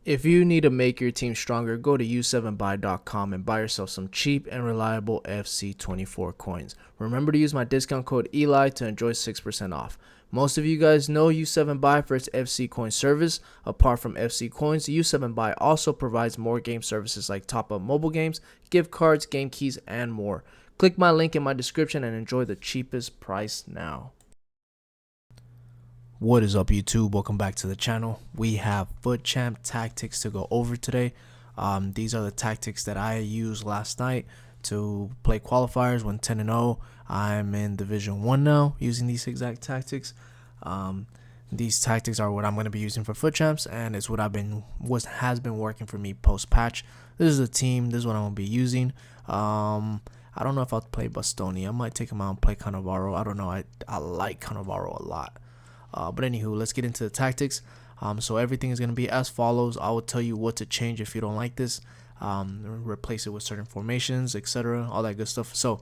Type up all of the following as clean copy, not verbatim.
If you need to make your team stronger, go to u7buy.com and buy yourself some cheap and reliable FC24 coins. Remember to use my discount code ELI to enjoy 6% off. Most of you guys know U7Buy for its FC coin service. Apart from FC coins, U7Buy also provides more game services like top-up mobile games, gift cards, game keys, and more. Click my link in my description and enjoy the cheapest price now. What is up, YouTube? Welcome back to the channel. We have FUT Champ tactics to go over today. These are the tactics that I used last night to play qualifiers when 10-0. I'm in Division 1 now using these exact tactics. These tactics are what I'm going to be using for FUT Champs, and it's what has been working for me post patch. This is the team. This is what I'm going to be using. I don't know if I'll play Bastoni. I might take him out and play Cannavaro. I don't know. I like Cannavaro a lot. But anywho, let's get into the tactics. So everything is going to be as follows. I will tell you what to change if you don't like this. Replace it with certain formations, etc. All that good stuff. So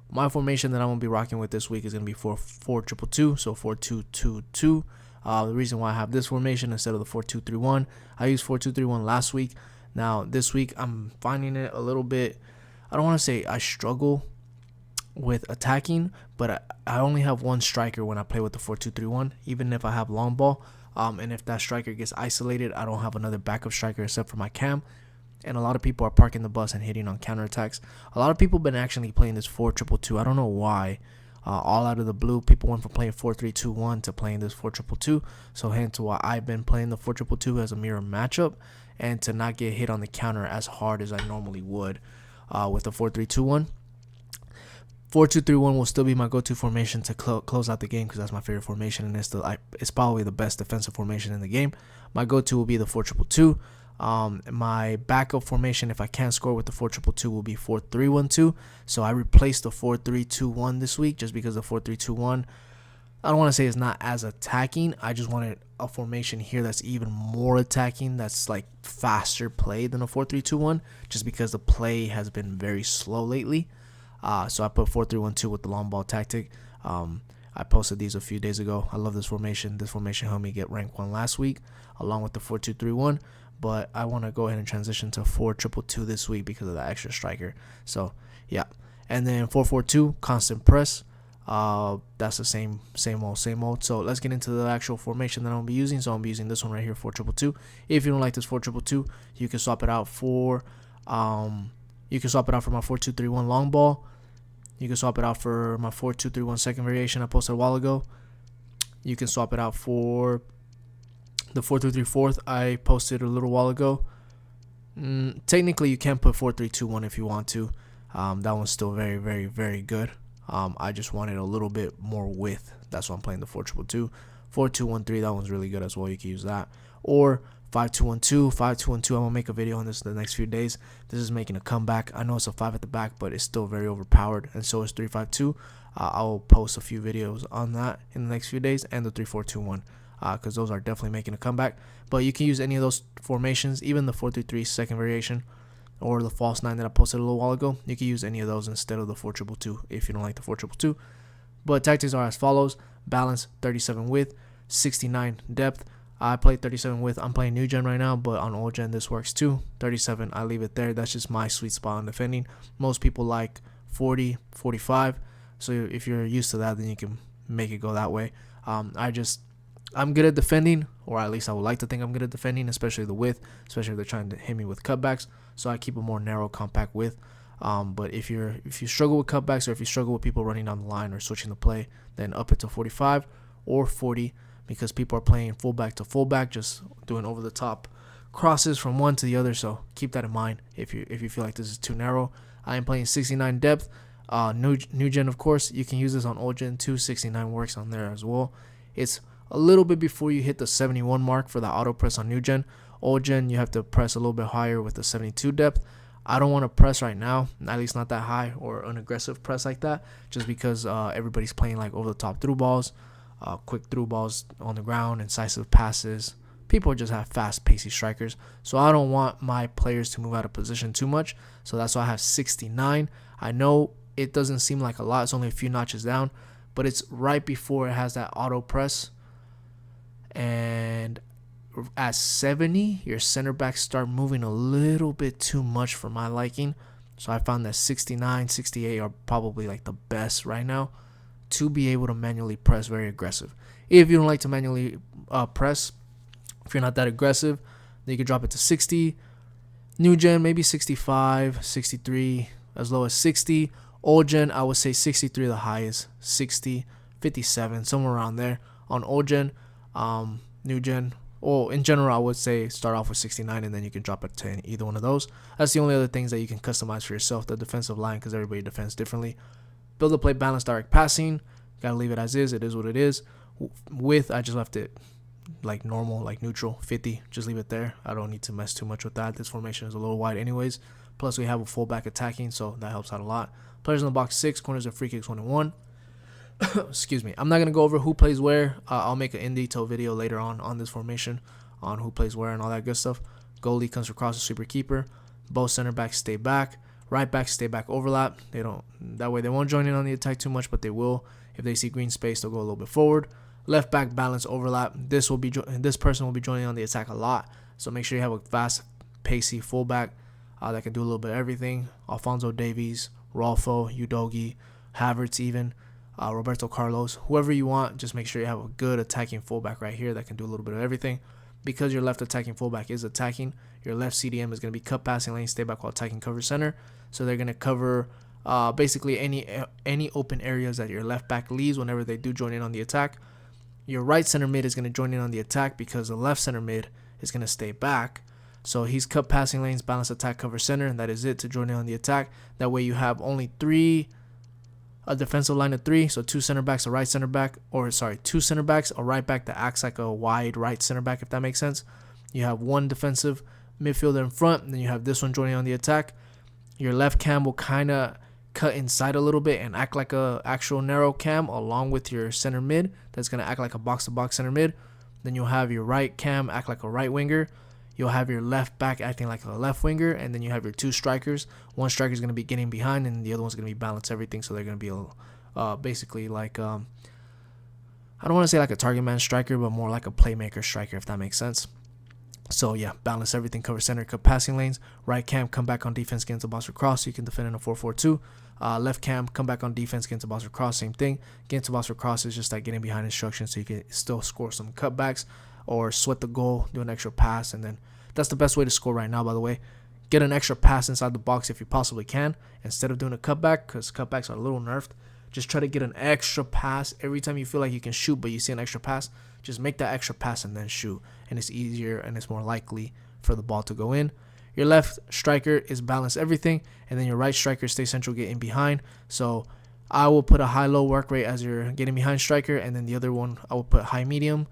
my formation that I'm going to be rocking with this week is going to be 4-4-2-2. So 4-2-2-2. The reason why I have this formation instead of the 4-2-3-1, I used 4-2-3-1 last week. Now this week I'm finding it a little bit, I don't want to say I struggle with attacking, but I only have one striker when I play with the 4-2-3-1, even if I have long ball. And if that striker gets isolated, I don't have another backup striker except for my cam. And a lot of people are parking the bus and hitting on counterattacks. A lot of people have been actually playing this 4-2-2-2. I don't know why. All out of the blue, people went from playing 4-3-2-1 to playing this 4-2-2-2. So hence why I've been playing the 4-2-2-2 as a mirror matchup and to not get hit on the counter as hard as I normally would with the 4-3-2-1. 4-2-3-1 will still be my go-to formation to close out the game because that's my favorite formation, and it's probably the best defensive formation in the game. My go-to will be the 4-2-2-2. My backup formation, if I can't score with the 4-2-2-2, will be 4-3-1-2. So I replaced the 4-3-2-1 this week just because the 4-3-2-1, I don't want to say it's not as attacking. I just wanted a formation here that's even more attacking, that's like faster play than a 4-3-2-1, just because the play has been very slow lately. So I put 4-3-1-2 with the long ball tactic. I posted these a few days ago. I love this formation. This formation helped me get rank 1 last week, along with the 4-2-3-1. But I want to go ahead and transition to 4-2-2-2 this week because of the extra striker. So yeah, and then 4-4-2 constant press. That's the same old. So let's get into the actual formation that I'm gonna be using. So I'm be using this one right here, 4-2-2-2. If you don't like this 4-2-2-2, you can swap it out for my 4-2-3-1 long ball. You can swap it out for my 4-2-3-1 second variation I posted a while ago. You can swap it out for the 4-2-3-4 I posted a little while ago. Technically, you can put 4-3-2-1 if you want to. That one's still very, very, very good. I just wanted a little bit more width. That's why I'm playing the 4-2-2-2. 4-2-1-3, that one's really good as well. You can use that. Or 5-2-1-2. 5-2-1-2. I'm gonna make a video on this in the next few days. This is making a comeback. I know it's a 5 at the back, but it's still very overpowered, and so is 3-5-2. I'll post a few videos on that in the next few days, and the 3-4-2-1, because those are definitely making a comeback. But you can use any of those formations, even the 4-3-3 second variation, or the false 9 that I posted a little while ago. You can use any of those instead of the 4-2-2-2 if you don't like the 4-2-2-2. But tactics are as follows: balance, 37 width, 69 depth. I play 37 width. I'm playing new gen right now, but on old gen this works too. 37, I leave it there. That's just my sweet spot on defending. Most people like 40, 45. So if you're used to that, then you can make it go that way. I'm good at defending, or at least I would like to think I'm good at defending, especially the width, especially if they're trying to hit me with cutbacks. So I keep a more narrow, compact width. But if you struggle with cutbacks, or if you struggle with people running down the line or switching the play, then up it to 45 or 40. Because people are playing fullback to fullback, just doing over the top crosses from one to the other. So keep that in mind if you feel like this is too narrow. I am playing 69 depth. New gen, of course, you can use this on old gen too. 69 works on there as well. It's a little bit before you hit the 71 mark for the auto press on new gen. Old gen, you have to press a little bit higher with the 72 depth. I don't want to press right now, at least not that high or an aggressive press like that, just because everybody's playing like over the top through balls. Quick through balls on the ground, incisive passes. People just have fast, pacey strikers. So I don't want my players to move out of position too much. So that's why I have 69. I know it doesn't seem like a lot. It's only a few notches down, but it's right before it has that auto press. And at 70, your center backs start moving a little bit too much for my liking. So I found that 69, 68 are probably like the best right now to be able to manually press very aggressive. If you don't like to manually press, if you're not that aggressive, then you can drop it to 60. New gen, maybe 65, 63, as low as 60. Old gen, I would say 63 the highest, 60, 57, somewhere around there on old gen. New gen, or in general, I would say start off with 69 and then you can drop it to either one of those. That's the only other things that you can customize for yourself, the defensive line, because everybody defends differently. Build a play, balance, direct passing. Gotta leave it as is. It is what it is. Width, I just left it like normal, like neutral, 50. Just leave it there. I don't need to mess too much with that. This formation is a little wide anyways. Plus, we have a fullback attacking, so that helps out a lot. Players in the box 6, corners and free kicks 1 and 1. Excuse me. I'm not going to go over who plays where. I'll make an in-detail video later on this formation on who plays where and all that good stuff. Goalie comes across the sweeper keeper. Both center backs stay back. Right backs stay back overlap. That way they won't join in on the attack too much, but they will. If they see green space, they'll go a little bit forward. Left back balance overlap. This person will be joining on the attack a lot. So make sure you have a fast, pacey fullback that can do a little bit of everything. Alphonso Davies, Rolfo, Udogi, Havertz even. Roberto Carlos, whoever you want, just make sure you have a good attacking fullback right here that can do a little bit of everything. Because your left attacking fullback is attacking, your left CDM is going to be cut passing lane, stay back while attacking cover center. So they're going to cover basically any open areas that your left back leaves whenever they do join in on the attack. Your right center mid is going to join in on the attack because the left center mid is going to stay back. So he's cut passing lanes, balance attack, cover center, and that is it to join in on the attack. That way you have only a defensive line of 3, so 2 center backs, a right center back, 2 center backs, a right back that acts like a wide right center back, if that makes sense. You have 1 defensive midfielder in front, and then you have this one joining on the attack. Your left cam will kind of cut inside a little bit and act like a actual narrow cam along with your center mid that's going to act like a box-to-box center mid. Then you'll have your right cam act like a right winger. You'll have your left back acting like a left winger, and then you have your 2 strikers. One striker is going to be getting behind, and the other one's going to be balance everything. So they're going to be basically like I don't want to say like a target man striker, but more like a playmaker striker, if that makes sense. So yeah, balance everything, cover center, cut passing lanes. Right cam, come back on defense, get into box or cross. So you can defend in a 4-4-2. Left cam, come back on defense, get into box or cross. Same thing. Get into box or cross is just like getting behind instructions, so you can still score some cutbacks or sweat the goal, do an extra pass, and then that's the best way to score right now, by the way. Get an extra pass inside the box if you possibly can, instead of doing a cutback, because cutbacks are a little nerfed. Just try to get an extra pass every time you feel like you can shoot, but you see an extra pass. Just make that extra pass and then shoot, and it's easier and it's more likely for the ball to go in. Your left striker is balance everything, and then your right striker stay central, get in behind. So I will put a high-low work rate as your getting behind striker, and then the other one I will put high-medium,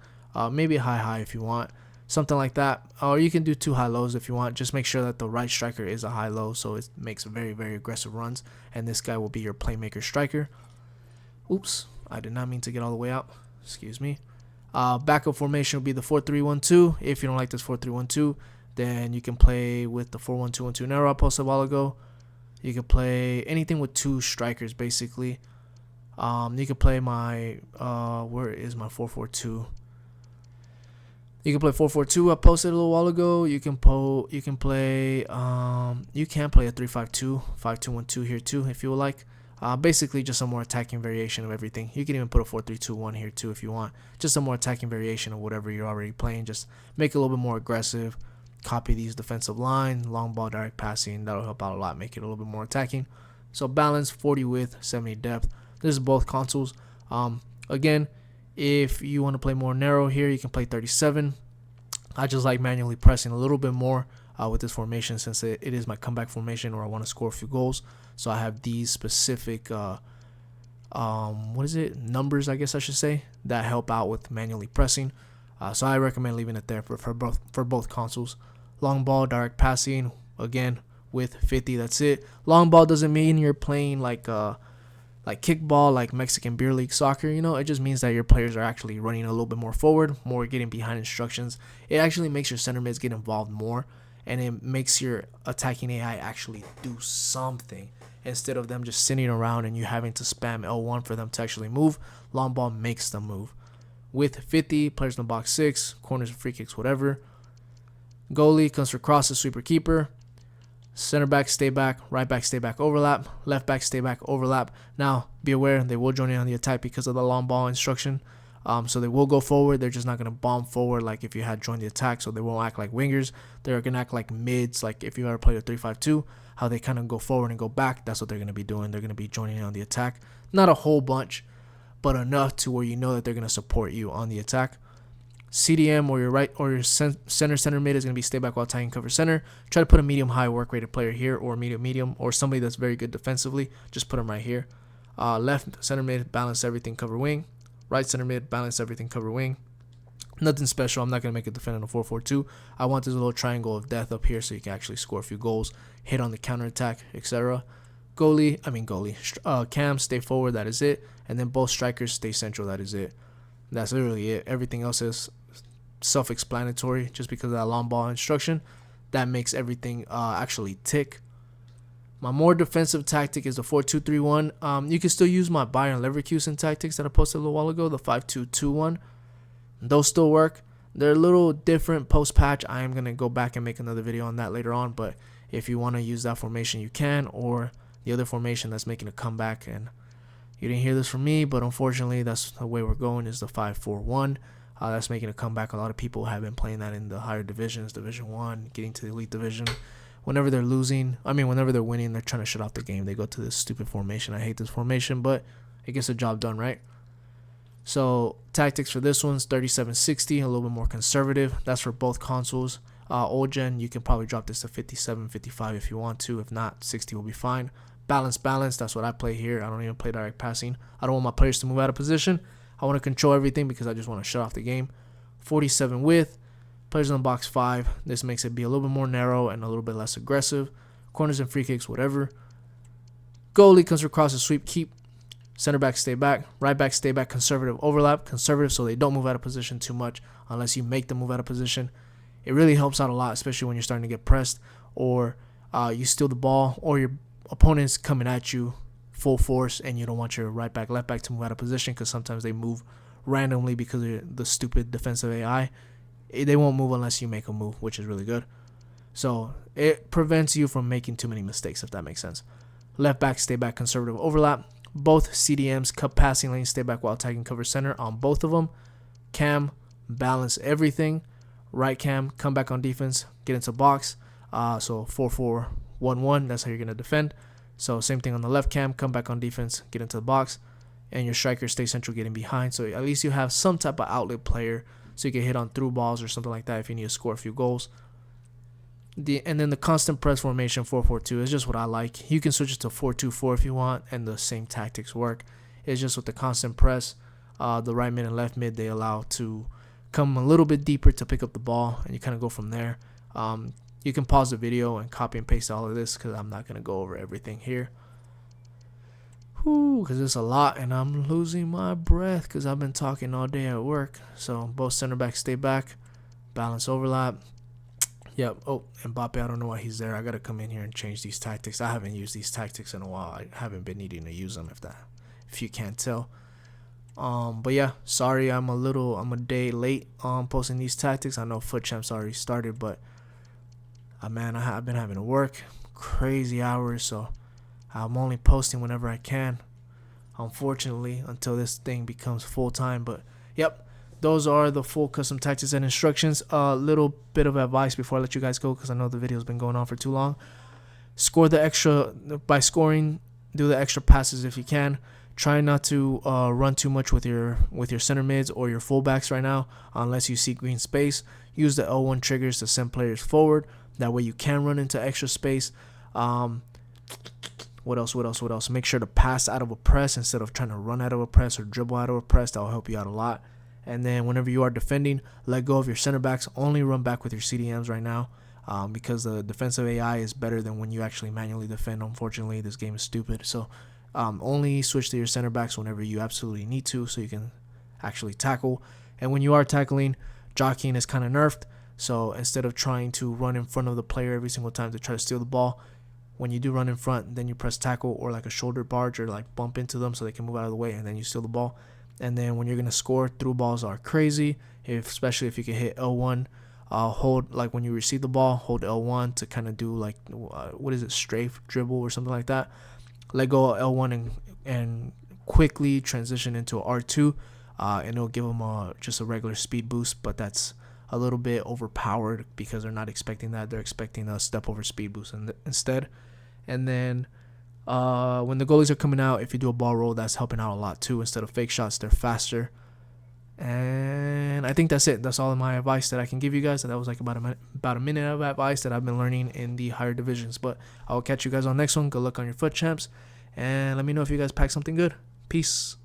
maybe high-high if you want. Something like that, or you can do 2 high-lows if you want. Just make sure that the right striker is a high-low, so it makes very, very aggressive runs, and this guy will be your playmaker striker. Oops, I did not mean to get all the way out. Excuse me. Backup formation will be the 4-3-1-2. If you don't like this 4-3-1-2, then you can play with the 4-1-2-1-2 narrow I posted a while ago. You can play anything with 2 strikers, basically. You can play my, where is my 4-4-2? You can play 4-4-2. I posted a little while ago. You can play a 3-5-2, 5-2-1-2 here too, if you would like. Basically just a more attacking variation of everything. You can even put a 4-3-2-1 here too if you want. Just a more attacking variation of whatever you're already playing. Just make it a little bit more aggressive. Copy these defensive line, long ball, direct passing. That'll help out a lot, make it a little bit more attacking. So balance, 40 width, 70 depth. This is both consoles. Again, if you want to play more narrow here, you can play 37. I just like manually pressing a little bit more with this formation, since it is my comeback formation, or I want to score a few goals. So I have these specific numbers, I guess I should say, that help out with manually pressing. So I recommend leaving it there for both consoles. Long ball, direct passing, again with 50. That's it. Long ball doesn't mean you're playing like kickball, like Mexican beer league soccer. It just means that your players are actually running a little bit more forward, more getting behind instructions. It actually makes your center mids get involved more, and it makes your attacking AI actually do something instead of them just sitting around and you having to spam L1 for them to actually move. Long ball makes them move, with 50, players in the box 6, corners and free kicks, whatever. Goalie comes for crosses, sweeper, keeper. Center back, stay back. Right back, stay back, overlap. Left back, stay back, overlap. Now, be aware, they will join in on the attack because of the long ball instruction. So they will go forward. They're just not going to bomb forward like if you had joined the attack. So they won't act like wingers. They're going to act like mids, like if you ever played a 3-5-2, how they kind of go forward and go back. That's what they're going to be doing. They're going to be joining in on the attack. Not a whole bunch, but enough to where you know that they're going to support you on the attack. CDM or your right or your center mid is going to be stay back while tying cover center. Try to put a medium high work rated player here, or medium or somebody that's very good defensively. Just put them right here. Left center mid, balance everything, cover wing. Right center mid, balance everything, cover wing. Nothing special. I'm not going to make it defend in a 4-4-2. I want this little triangle of death up here so you can actually score a few goals, hit on the counter attack, etc. Cam, stay forward, that is it. And then both strikers stay central, that is it. That's literally it. Everything else is self-explanatory just because of that long ball instruction. That makes everything actually tick. My more defensive tactic is the 4-2-3-1. You can still use my Bayern Leverkusen tactics that I posted a little while ago, the 5-2-2-1. Those still work. They're a little different post-patch. I am going to go back and make another video on that later on, but if you want to use that formation, you can, or the other formation that's making a comeback. And you didn't hear this from me, but unfortunately, that's the way we're going, is the 5-4-1. That's making a comeback. A lot of people have been playing that in the higher divisions, Division 1, getting to the Elite Division. Whenever they're whenever they're winning, they're trying to shut off the game. They go to this stupid formation. I hate this formation, but it gets the job done, right? So tactics for this one's 3760, a little bit more conservative. That's for both consoles. Old gen, you can probably drop this to 57, 55 if you want to. If not, 60 will be fine. Balance. That's what I play here. I don't even play direct passing. I don't want my players to move out of position. I want to control everything because I just want to shut off the game. 47 width. Players in the box 5. This makes it be a little bit more narrow and a little bit less aggressive. Corners and free kicks, whatever. Goalie comes across a sweep, keep. Center back, stay back. Right back, stay back. Conservative, overlap. Conservative so they don't move out of position too much unless you make them move out of position. It really helps out a lot, especially when you're starting to get pressed or you steal the ball or your opponent's coming at you full force and you don't want your right back, left back to move out of position because sometimes they move randomly because of the stupid defensive AI. They won't move unless you make a move, which is really good. So it prevents you from making too many mistakes, if that makes sense. Left back, stay back, conservative, overlap. Both CDMs, cut passing lane, stay back while tagging cover center on both of them. Cam, balance everything. Right cam, come back on defense, get into box. So 4-4-1-1, that's how you're going to defend. So same thing on the left cam, come back on defense, get into the box. And your striker stay central, getting behind. So at least you have some type of outlet player so you can hit on through balls or something like that if you need to score a few goals. And then the constant press formation 4-4-2 is just what I like. You can switch it to 4-2-4 if you want, and the same tactics work. It's just with the constant press, the right mid and left mid, they allow to come a little bit deeper to pick up the ball, and you kind of go from there. You can pause the video and copy and paste all of this because I'm not going to go over everything here. Because it's a lot, and I'm losing my breath because I've been talking all day at work. So both center backs stay back, balance, overlap. Yep. Oh, and Mbappe, I don't know why he's there. I got to come in here and change these tactics. I haven't used these tactics in a while. I haven't been needing to use them, if you can't tell. But yeah, sorry I'm a day late on posting these tactics. I know Foot Champs already started, but man, I've been having to work crazy hours, so I'm only posting whenever I can, unfortunately, until this thing becomes full-time. But yep, those are the full custom tactics and instructions. A little bit of advice before I let you guys go, because I know the video's been going on for too long. Score the extra by scoring. Do the extra passes if you can. Try not to run too much with your center mids or your fullbacks right now, unless you see green space. Use the L1 triggers to send players forward. That way you can run into extra space. What else? Make sure to pass out of a press instead of trying to run out of a press or dribble out of a press. That will help you out a lot. And then whenever you are defending, let go of your center backs. Only run back with your CDMs right now, because the defensive AI is better than when you actually manually defend. Unfortunately, this game is stupid. So only switch to your center backs whenever you absolutely need to, so you can actually tackle. And when you are tackling, jockeying is kind of nerfed. So instead of trying to run in front of the player every single time to try to steal the ball, when you do run in front, then you press tackle or like a shoulder barge or like bump into them so they can move out of the way, and then you steal the ball. And then when you're gonna score, through balls are crazy. Especially if you can hit L1, hold, like when you receive the ball, hold L1 to kind of do like what is it, strafe dribble or something like that. Let go of L1 and quickly transition into a R2, and it'll give them just a regular speed boost, but that's a little bit overpowered because they're not expecting that. They're expecting a step over speed boost instead. And then when the goalies are coming out, if you do a ball roll, that's helping out a lot too. Instead of fake shots, they're faster. And I think that's it. That's all of my advice that I can give you guys. That was like about a minute of advice that I've been learning in the higher divisions. But I will catch you guys on the next one. Good luck on your foot champs, and let me know if you guys pack something good. Peace.